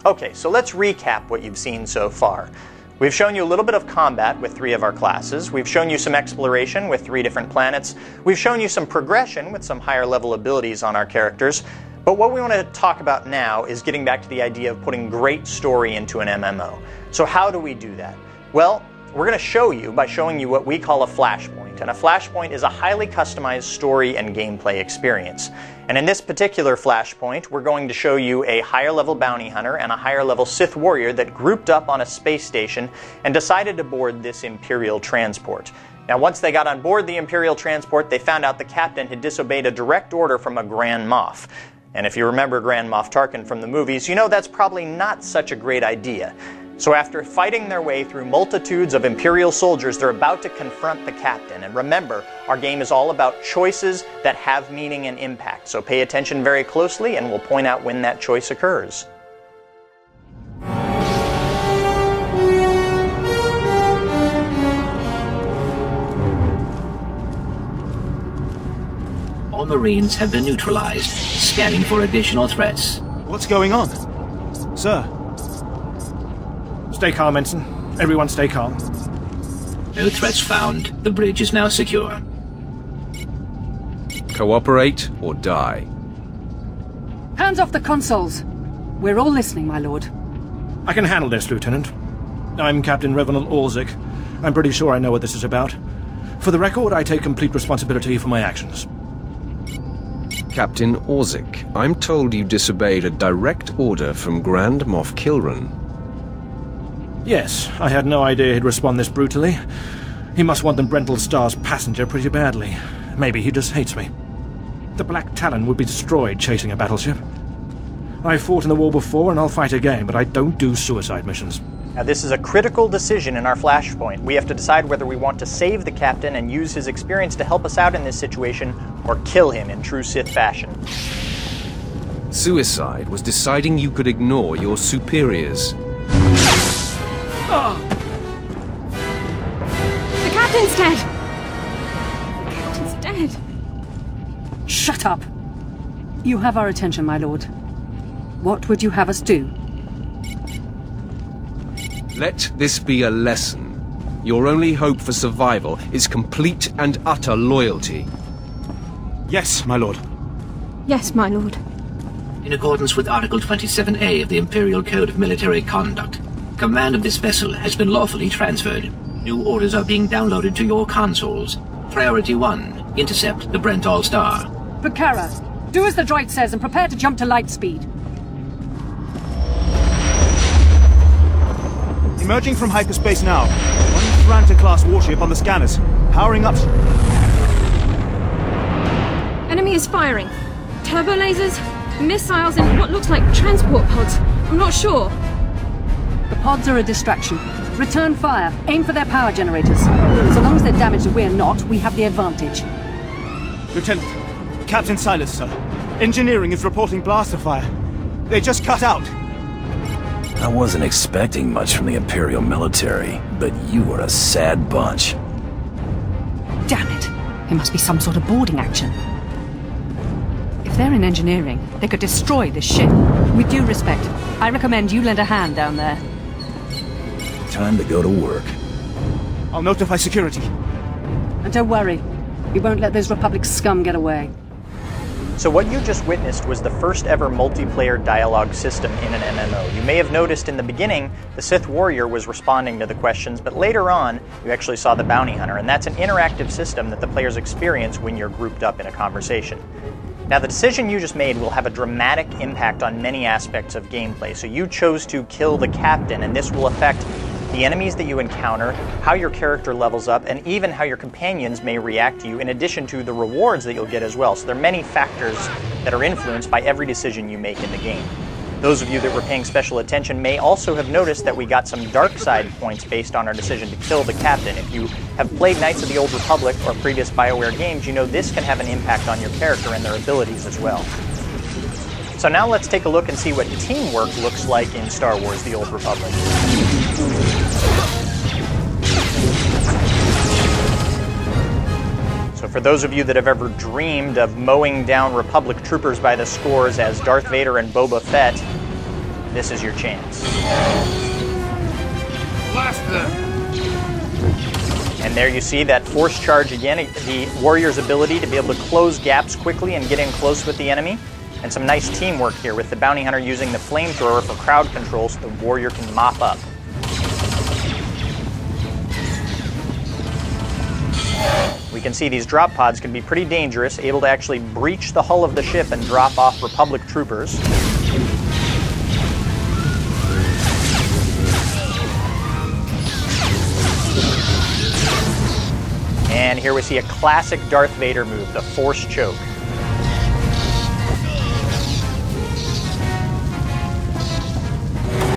Okay, so let's recap what you've seen so far. We've shown you a little bit of combat with 3 of our classes. We've shown you some exploration with 3 different planets. We've shown you some progression with some higher level abilities on our characters. But what we want to talk about now is getting back to the idea of putting great story into an MMO. So how do we do that? Well, we're going to show you by showing you what we call a flashpoint. And a flashpoint is a highly customized story and gameplay experience. And in this particular flashpoint, we're going to show you a higher level bounty hunter and a higher level Sith warrior that grouped up on a space station and decided to board this Imperial transport. Now, once they got on board the Imperial transport, they found out the captain had disobeyed a direct order from a Grand Moff. And if you remember Grand Moff Tarkin from the movies, you know that's probably not such a great idea. So after fighting their way through multitudes of Imperial soldiers, they're about to confront the captain. And remember, our game is all about choices that have meaning and impact. So pay attention very closely and we'll point out when that choice occurs. All Marines have been neutralized, scanning for additional threats. What's going on? Sir? Stay calm, Ensign. Everyone stay calm. No threats found. The bridge is now secure. Cooperate or die. Hands off the consoles. We're all listening, my lord. I can handle this, Lieutenant. I'm Captain Revenant Orzik. I'm pretty sure I know what this is about. For the record, I take complete responsibility for my actions. Captain Orzik, I'm told you disobeyed a direct order from Grand Moff Kilran. Yes, I had no idea he'd respond this brutally. He must want the Brental Star's passenger pretty badly. Maybe he just hates me. The Black Talon would be destroyed chasing a battleship. I fought in the war before and I'll fight again, but I don't do suicide missions. Now this is a critical decision in our flashpoint. We have to decide whether we want to save the captain and use his experience to help us out in this situation, or kill him in true Sith fashion. Suicide was deciding you could ignore your superiors. Oh. The captain's dead! The captain's dead! Shut up! You have our attention, my lord. What would you have us do? Let this be a lesson. Your only hope for survival is complete and utter loyalty. Yes, my lord. Yes, my lord. In accordance with Article 27A of the Imperial Code of Military Conduct, command of this vessel has been lawfully transferred. New orders are being downloaded to your consoles. Priority 1, intercept the Brental Star. Bakara, do as the droid says and prepare to jump to light speed. Emerging from hyperspace now. One Franta-class warship on the scanners. Powering up. Enemy is firing. Turbo lasers, missiles, and what looks like transport pods. I'm not sure. The pods are a distraction. Return fire. Aim for their power generators. So long as they're damaged and we're not, we have the advantage. Lieutenant, Captain Silas, sir. Engineering is reporting blaster fire. They just cut out. I wasn't expecting much from the Imperial military, but you were a sad bunch. Damn it. It must be some sort of boarding action. If they're in engineering, they could destroy this ship. With due respect, I recommend you lend a hand down there. Time to go to work. I'll notify security. And don't worry, we won't let those Republic scum get away. So what you just witnessed was the first ever multiplayer dialogue system in an MMO. You may have noticed in the beginning, the Sith warrior was responding to the questions, but later on, you actually saw the bounty hunter, and that's an interactive system that the players experience when you're grouped up in a conversation. Now, the decision you just made will have a dramatic impact on many aspects of gameplay. So you chose to kill the captain, and this will affect the enemies that you encounter, how your character levels up, and even how your companions may react to you, in addition to the rewards that you'll get as well. So there are many factors that are influenced by every decision you make in the game. Those of you that were paying special attention may also have noticed that we got some dark side points based on our decision to kill the captain. If you have played Knights of the Old Republic or previous BioWare games, you know this can have an impact on your character and their abilities as well. So now let's take a look and see what teamwork looks like in Star Wars: The Old Republic. So for those of you that have ever dreamed of mowing down Republic troopers by the scores as Darth Vader and Boba Fett, this is your chance. Blast them! And there you see that force charge again, the warrior's ability to be able to close gaps quickly and get in close with the enemy. And some nice teamwork here with the bounty hunter using the flamethrower for crowd control so the warrior can mop up. We can see these drop pods can be pretty dangerous, able to actually breach the hull of the ship and drop off Republic troopers. And here we see a classic Darth Vader move, the Force Choke.